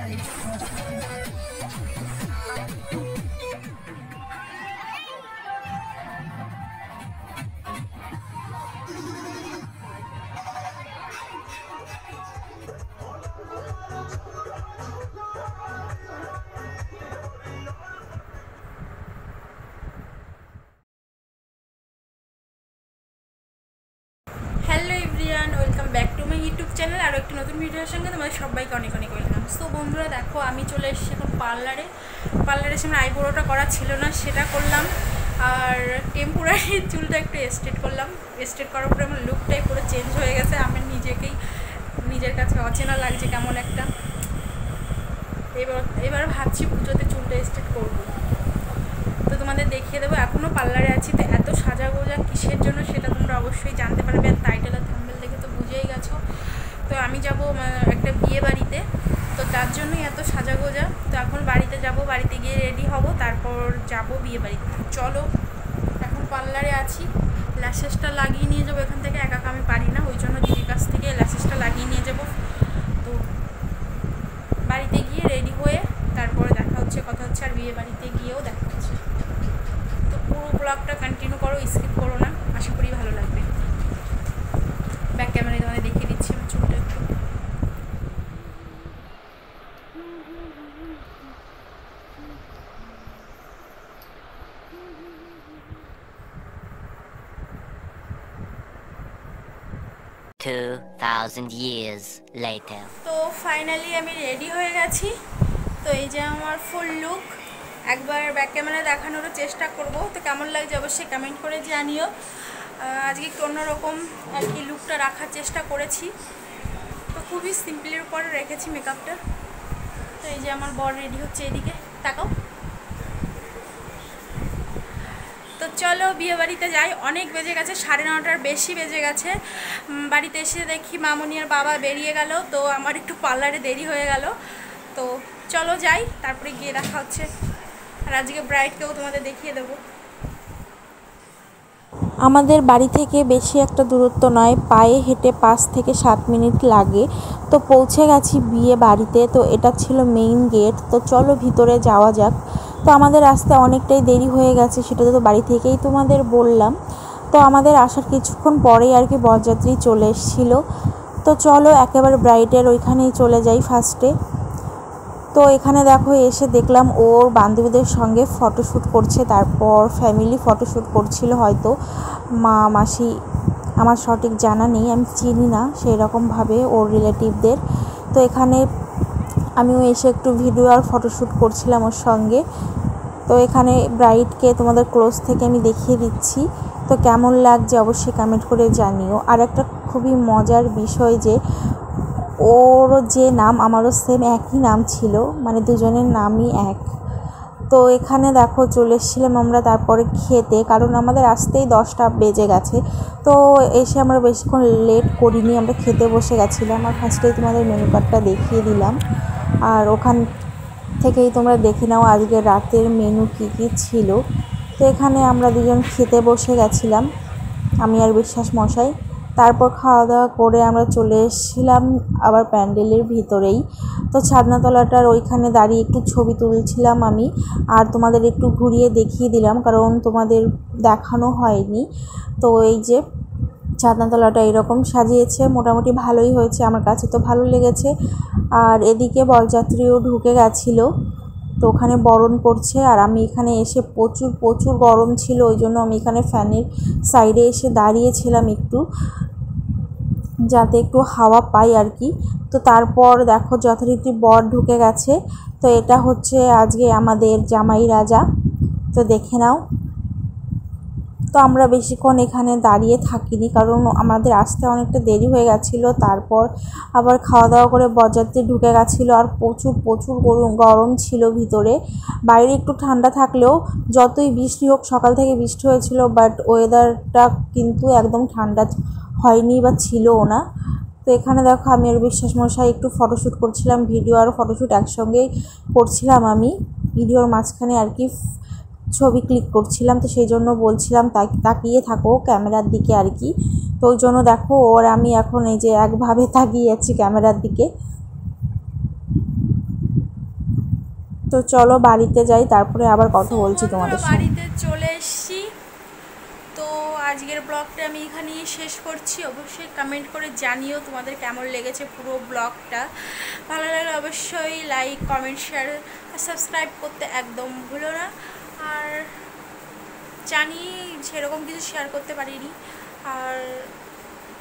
Hello everyone, welcome back to my YouTube channel. আরও একটি নতুন ভিডিওর সঙ্গে তোমাদের সবাইকে অনেক অনেক ওয়েলকাম। তো বন্ধুরা দেখো, আমি চলে এসেছি এখন পার্লারে এসে আমার আইব্রোটা করা ছিল না, সেটা করলাম। আর টেম্পোরারি চুলটা একটু স্ট্রেট করলাম। স্ট্রেট করার পরে আমার লুকটাই পুরো চেঞ্জ হয়ে গেছে। আমি নিজের কাছে অচেনা লাগছে কেমন একটা। এবার ভাবছি পুজোতে চুলটা স্ট্রেট করবো, তো তোমাদের দেখিয়ে দেবো। এখনও পার্লারে আছি, তো এত সাজা গোজা কিসের জন্য সেটা তোমরা অবশ্যই জানতে পারবে। আর টাইটেল আর থাম্বনেল দেখে তো বুঝেই গেছো। তো আমি যাব একটা বিয়ে বাড়িতে, তো তার জন্যই এত সাজা গোজা। তো এখন বাড়িতে যাব, বাড়িতে গিয়ে রেডি হব, তারপর যাব বিয়ে বাড়িতে। চলো, এখন পার্লারে আছি। ল্যাশেসটা লাগিয়ে নিয়ে যাবো এখান থেকে, একা আমি পারি না, ওই জন্য দিদির কাছ থেকে ল্যাশেসটা লাগিয়ে নিয়ে যাব। তো বাড়িতে গিয়ে রেডি হয়ে তারপরে দেখা হচ্ছে, কথা হচ্ছে। আর বিয়ে বাড়িতে গিয়েও দেখা হচ্ছে। তো পুরো ব্লগটা কন্টিনিউ করো, স্কিপ করো না, আশা করি ভালো লাগবে। ব্যাক ক্যামেরায় তোমাদের দেখিয়ে দিচ্ছি আমার চুলটা একটু। years later. তো ফাইনালি আমি রেডি হয়ে গেছি। তো এই যে আমার ফুল লুক, একবার ব্যাক ক্যামেরায় দেখানোরও চেষ্টা করব। তো কেমন লাগছে অবশ্যই কমেন্ট করে জানিও। আজকে একটু অন্যরকম আর কি লুকটা রাখার চেষ্টা করেছি। তো খুবই সিম্পলের উপর রেখেছি মেকআপটা। তো এই যে আমার বর রেডি হচ্ছে, এদিকে তাকাও। তো চলো বিয়ে বাড়িতে যাই। অনেক বেজে গেছে, 9:30টার বেশি বেজে গেছে। বাড়িতে এসে দেখি মামনি আর বাবা বেরিয়ে গেল, তো আমার একটু পার্লারে দেরি হয়ে গেল। তো চলো যাই, তারপরে গিয়ে দেখা হচ্ছে। আর আজকে ব্রাইডকেও তোমাদের দেখিয়ে দেবো। আমাদের বাড়ি থেকে বেশি একটা দূরত্ব নয়, পায়ে হেঁটে 5 থেকে 7 মিনিট লাগে। তো পৌঁছে গেছি বিয়ে বাড়িতে। তো এটা ছিল মেইন গেট। তো চলো ভিতরে যাওয়া যাক। তো আমাদের আসতে অনেকটাই দেরি হয়ে গেছে, সেটা তো বাড়ি থেকেই তোমাদের বললাম। তো আমাদের আসার কিছুক্ষণ পরেই আর কি বরযাত্রী চলে এসেছিলো। তো চলো একেবারে ব্রাইডের ওইখানেই চলে যাই ফার্স্টে। তো এখানে দেখো, এসে দেখলাম ওর বান্ধবীদের সঙ্গে ফটোশ্যুট করছে, তারপর ফ্যামিলি ফটোশ্যুট করছিল হয়তো, মা মাসি, আমার সঠিক জানা নেই, আমি চিনি না সেই রকমভাবে ওর রিলেটিভদের। তো এখানে আমিও এসে একটু ভিডিও আর ফটোশ্যুট করছিলাম ওর সঙ্গে। তো এখানে ব্রাইডকে তোমাদের ক্লোজ থেকে আমি দেখিয়ে দিচ্ছি। তো কেমন লাগছে অবশ্যই কমেন্ট করে জানিও। আর একটা খুবই মজার বিষয় যে ওর যে নাম, আমারও সেম একই নাম ছিল, মানে দুজনের নামই এক। তো এখানে দেখো চলে এসেছিলাম আমরা তারপরে খেতে, কারণ আমাদের আসতেই 10টা বেজে গেছে। তো এসে আমরা বেশিক্ষণ লেট করিনি, আমরা খেতে বসে গেছিলাম। আর ফার্স্টেই তোমাদের মেনু কার্ডটা দেখিয়ে দিলাম, আর ওখান থেকেই তোমরা দেখে নাও আজকে রাতের মেনু কী কী ছিল। তো এখানে আমরা দুজন খেতে বসে গেছিলাম, আমি আর বিশ্বাস মশাই। তারপর খাওয়া দাওয়া করে আমরা চলে এসেছিলাম আবার প্যান্ডেলের ভিতরেই। তো ছাদনাতলাটার ওইখানে দাঁড়িয়ে একটু ছবি তুলছিলাম আমি, আর তোমাদের একটু ঘুরিয়ে দেখিয়ে দিলাম, কারণ তোমাদের দেখানো হয়নি। তো এই যে ছাদনাতলাটা এরকম সাজিয়েছে, মোটামুটি ভালোই হয়েছে, আমার কাছে তো ভালো লেগেছে। আর এদিকে বরযাত্রীও ঢুকে গেছিলো, তো ওখানে বরণ করছে। আর আমি এখানে এসে প্রচুর গরম ছিল, ওই জন্য আমি এখানে ফ্যানের সাইডে এসে দাঁড়িয়েছিলাম একটু, যাতে একটু হাওয়া পাই আর কি। তো তারপর দেখো যথারীতি বর ঢুকে গেছে। তো এটা হচ্ছে আজকে আমাদের জামাই রাজা, তো দেখে নাও। তো আমরা বেশিক্ষণ এখানে দাঁড়িয়ে থাকিনি, কারণ আমাদের আসতে অনেকটা দেরি হয়ে গেছিলো। তারপর আবার খাওয়া দাওয়া করে বরযাত্রী ঢুকে গেছিলো, আর প্রচুর গরম ছিল ভিতরে। বাইরে একটু ঠান্ডা থাকলেও, যতই বৃষ্টি হোক, সকাল থেকে বৃষ্টি হয়েছিল, বাট ওয়েদারটা কিন্তু একদম ঠান্ডা হয়নি বা ছিলও না। তো এখানে দেখো আমি আর বিশ্বাস মশাই একটু ফটোশ্যুট করছিলাম, ভিডিও আর ফটোশ্যুট একসঙ্গেই করছিলাম আমি, ভিডিওর মাঝখানে আর কি ছবি ক্লিক করছিলাম। তো সেই জন্য বলছিলাম তাকিয়ে থাকো ক্যামেরার দিকে আর কি। তো ওই জন্য দেখো ওর আমি এখন এই যে একভাবে তাকিয়ে যাচ্ছি ক্যামেরার দিকে। তো চলো বাড়িতে যাই, তারপরে আবার কথা বলছি তোমাদের সাথে। বাড়িতে চলে এসেছি। তো আজকের ব্লগটা আমি এখানেই শেষ করছি। অবশ্যই কমেন্ট করে জানিও তোমাদের কেমন লেগেছে পুরো ব্লগটা। ভালো লাগলে অবশ্যই লাইক, কমেন্ট, শেয়ার আর সাবস্ক্রাইব করতে একদম ভুলো না। আর জানি সেরকম কিছু শেয়ার করতে পারিনি, আর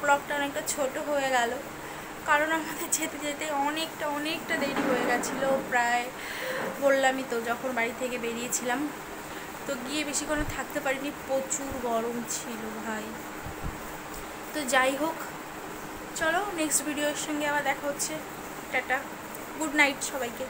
ব্লগটা অনেকটা ছোট হয়ে গেল, কারণ আমাদের যেতে যেতে অনেকটা দেরি হয়ে গেছিলো। প্রায় বললামই তো, যখন বাড়ি থেকে বেরিয়েছিলাম তো গিয়ে বেশিক্ষণ থাকতে পারিনি, প্রচুর গরম ছিল ভাই। তো যাই হোক, চলো নেক্সট ভিডিওর সঙ্গে আবার দেখা হচ্ছে। টাটা, গুড নাইট সবাইকে।